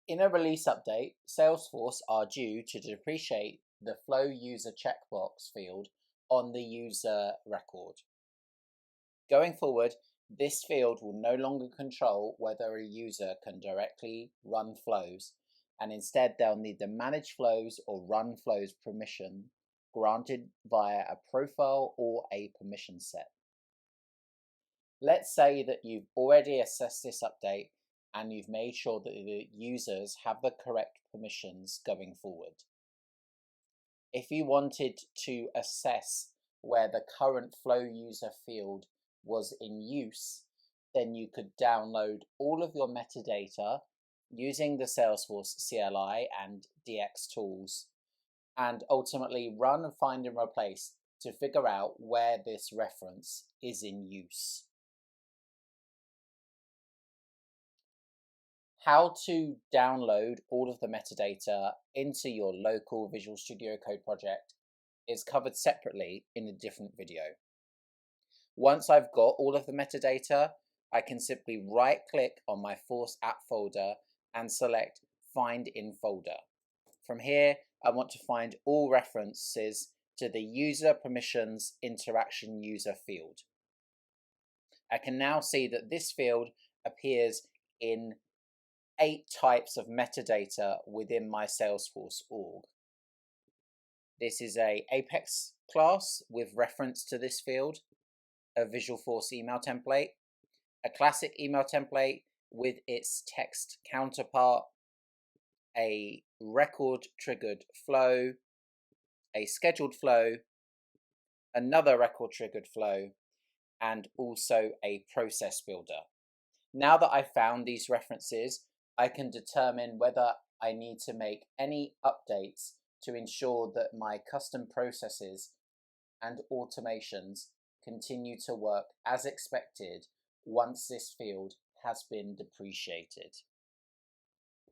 In a release update, Salesforce are due to depreciate the Flow User checkbox field on the user record. Going forward, this field will no longer control whether a user can directly run flows, and instead they'll need the manage flows or run flows permission granted via a profile or a permission set. Let's say that you've already assessed this update and you've made sure that the users have the correct permissions going forward. If you wanted to assess where the current flow user field was in use, then you could download all of your metadata using the Salesforce CLI and DX tools, and ultimately run find and replace to figure out where this reference is in use. How to download all of the metadata into your local Visual Studio Code project is covered separately in a different video. Once I've got all of the metadata, I can simply right-click on my Force app folder and select Find in Folder. From here, I want to find all references to the User Permissions Interaction User field. I can now see that this field appears in 8 types of metadata within my Salesforce org. This is a Apex class with reference to this field, a Visualforce email template, a classic email template with its text counterpart, a record triggered flow, a scheduled flow, another record triggered flow, and also a process builder. Now that I've found these references, I can determine whether I need to make any updates to ensure that my custom processes and automations continue to work as expected once this field has been depreciated.